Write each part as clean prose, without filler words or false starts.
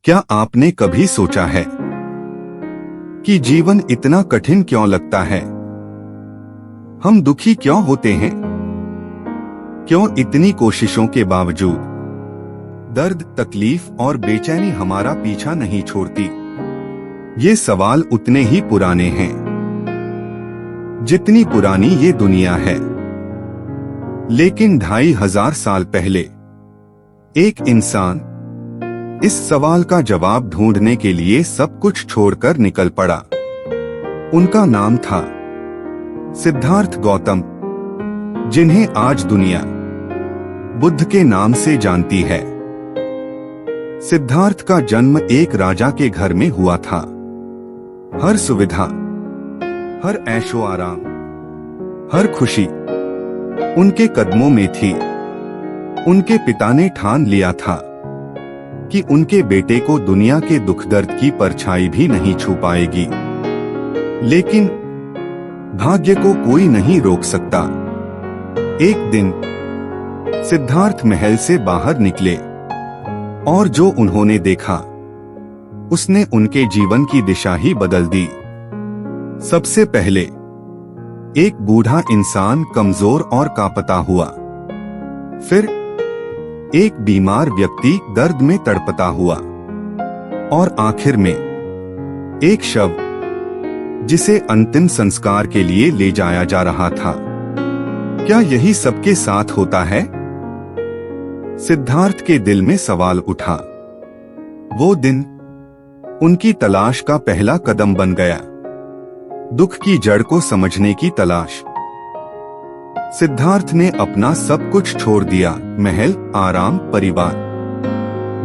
क्या आपने कभी सोचा है कि जीवन इतना कठिन क्यों लगता है? हम दुखी क्यों होते हैं? क्यों इतनी कोशिशों के बावजूद दर्द, तकलीफ और बेचैनी हमारा पीछा नहीं छोड़ती? ये सवाल उतने ही पुराने हैं जितनी पुरानी ये दुनिया है। लेकिन 2500 साल पहले एक इंसान इस सवाल का जवाब ढूंढने के लिए सब कुछ छोड़कर निकल पड़ा। उनका नाम था सिद्धार्थ गौतम, जिन्हें आज दुनिया बुद्ध के नाम से जानती है। सिद्धार्थ का जन्म एक राजा के घर में हुआ था। हर सुविधा, हर ऐशो आराम, हर खुशी उनके कदमों में थी। उनके पिता ने ठान लिया था कि उनके बेटे को दुनिया के दुख दर्द की परछाई भी नहीं छू पाएगी। लेकिन भाग्य को कोई नहीं रोक सकता। एक दिन सिद्धार्थ महल से बाहर निकले और जो उन्होंने देखा उसने उनके जीवन की दिशा ही बदल दी। सबसे पहले एक बूढ़ा इंसान कमजोर और कांपता हुआ, फिर एक बीमार व्यक्ति दर्द में तड़पता हुआ और आखिर में एक शव जिसे अंतिम संस्कार के लिए ले जाया जा रहा था। क्या यही सबके साथ होता है? सिद्धार्थ के दिल में सवाल उठा। वो दिन उनकी तलाश का पहला कदम बन गया, दुख की जड़ को समझने की तलाश। सिद्धार्थ ने अपना सब कुछ छोड़ दिया, महल, आराम, परिवार।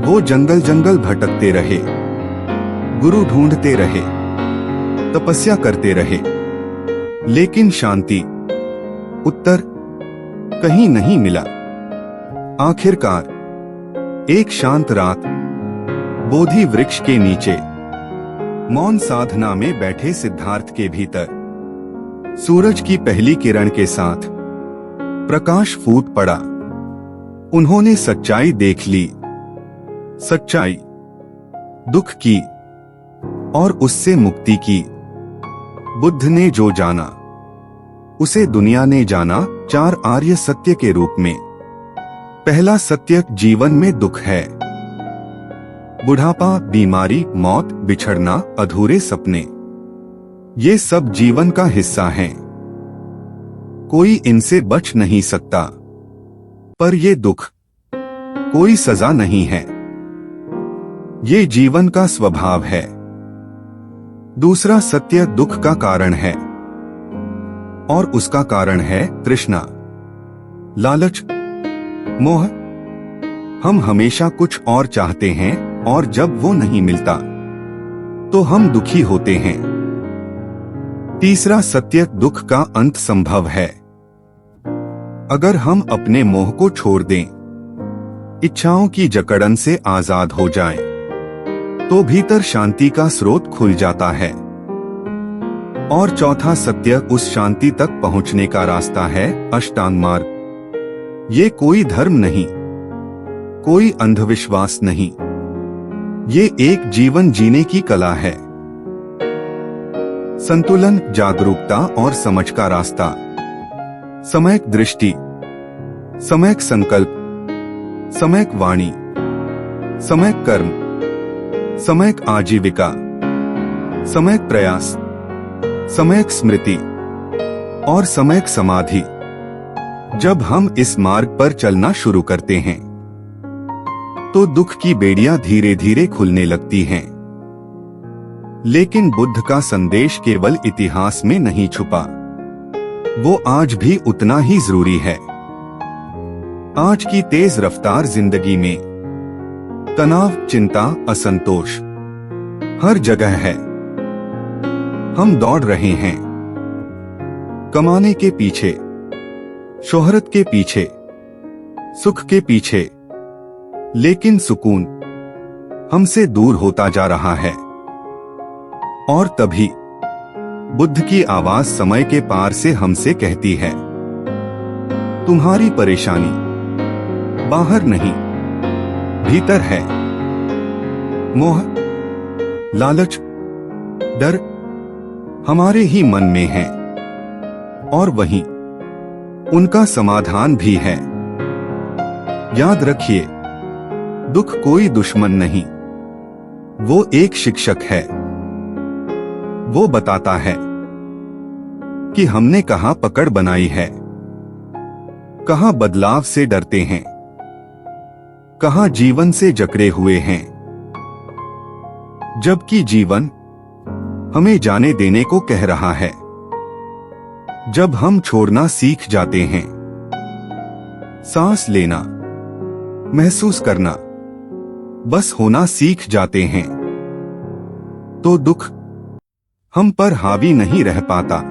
वो जंगल जंगल भटकते रहे, गुरु ढूंढते रहे, तपस्या करते रहे, लेकिन शांति, उत्तर कहीं नहीं मिला। आखिरकार एक शांत रात बोधि वृक्ष के नीचे मौन साधना में बैठे सिद्धार्थ के भीतर सूरज की पहली किरण के साथ प्रकाश फूट पड़ा। उन्होंने सच्चाई देख ली, सच्चाई, दुख की और उससे मुक्ति की। बुद्ध ने जो जाना उसे दुनिया ने जाना 4 आर्य सत्य के रूप में। पहला सत्य जीवन में दुख है। बुढ़ापा, बीमारी, मौत, बिछड़ना, अधूरे सपने, ये सब जीवन का हिस्सा हैं। कोई इनसे बच नहीं सकता। पर ये दुख कोई सजा नहीं है, ये जीवन का स्वभाव है। दूसरा सत्य दुख का कारण है और उसका कारण है तृष्णा, लालच, मोह। हम हमेशा कुछ और चाहते हैं और जब वो नहीं मिलता तो हम दुखी होते हैं। तीसरा सत्य दुख का अंत संभव है। अगर हम अपने मोह को छोड़ दें, इच्छाओं की जकड़न से आजाद हो जाएं, तो भीतर शांति का स्रोत खुल जाता है। और चौथा सत्य उस शांति तक पहुंचने का रास्ता है, अष्टांग मार्ग। ये कोई धर्म नहीं, कोई अंधविश्वास नहीं, ये एक जीवन जीने की कला है। संतुलन, जागरूकता और समझ का रास्ता, सम्यक दृष्टि, सम्यक संकल्प, सम्यक वाणी, सम्यक कर्म, सम्यक आजीविका, सम्यक प्रयास, सम्यक स्मृति और सम्यक समाधि। जब हम इस मार्ग पर चलना शुरू करते हैं तो दुख की बेड़ियां धीरे धीरे खुलने लगती हैं। लेकिन बुद्ध का संदेश केवल इतिहास में नहीं छुपा, वो आज भी उतना ही जरूरी है। आज की तेज रफ्तार जिंदगी में तनाव, चिंता, असंतोष हर जगह है। हम दौड़ रहे हैं कमाने के पीछे, शोहरत के पीछे, सुख के पीछे, लेकिन सुकून हमसे दूर होता जा रहा है। और तभी बुद्ध की आवाज समय के पार से हमसे कहती है, तुम्हारी परेशानी बाहर नहीं, भीतर है। मोह, लालच, डर हमारे ही मन में है और वहीं उनका समाधान भी है। याद रखिए, दुख कोई दुश्मन नहीं, वो एक शिक्षक है। वो बताता है कि हमने कहां पकड़ बनाई है, कहां बदलाव से डरते हैं, कहां जीवन से जकड़े हुए हैं। जबकि जीवन हमें जाने देने को कह रहा है। जब हम छोड़ना सीख जाते हैं, सांस लेना, महसूस करना, बस होना सीख जाते हैं, तो दुख हम पर हावी नहीं रह पाता।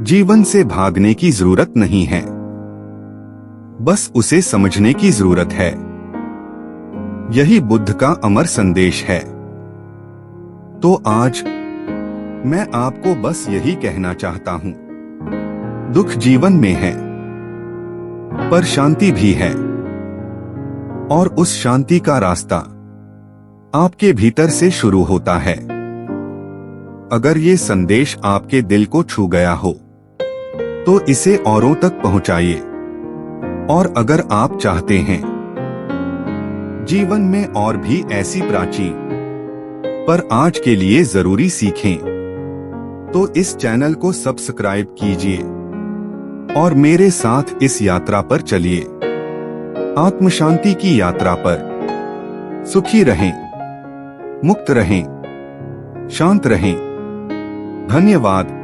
जीवन से भागने की जरूरत नहीं है, बस उसे समझने की जरूरत है। यही बुद्ध का अमर संदेश है। तो आज मैं आपको बस यही कहना चाहता हूं, दुख जीवन में है, पर शांति भी है, और उस शांति का रास्ता आपके भीतर से शुरू होता है। अगर ये संदेश आपके दिल को छू गया हो, तो इसे औरों तक पहुंचाइए। और अगर आप चाहते हैं जीवन में और भी ऐसी प्राचीन पर आज के लिए जरूरी सीखें, तो इस चैनल को सब्सक्राइब कीजिए और मेरे साथ इस यात्रा पर चलिए, आत्म शांति की यात्रा पर। सुखी रहें, मुक्त रहें, शांत रहें। धन्यवाद।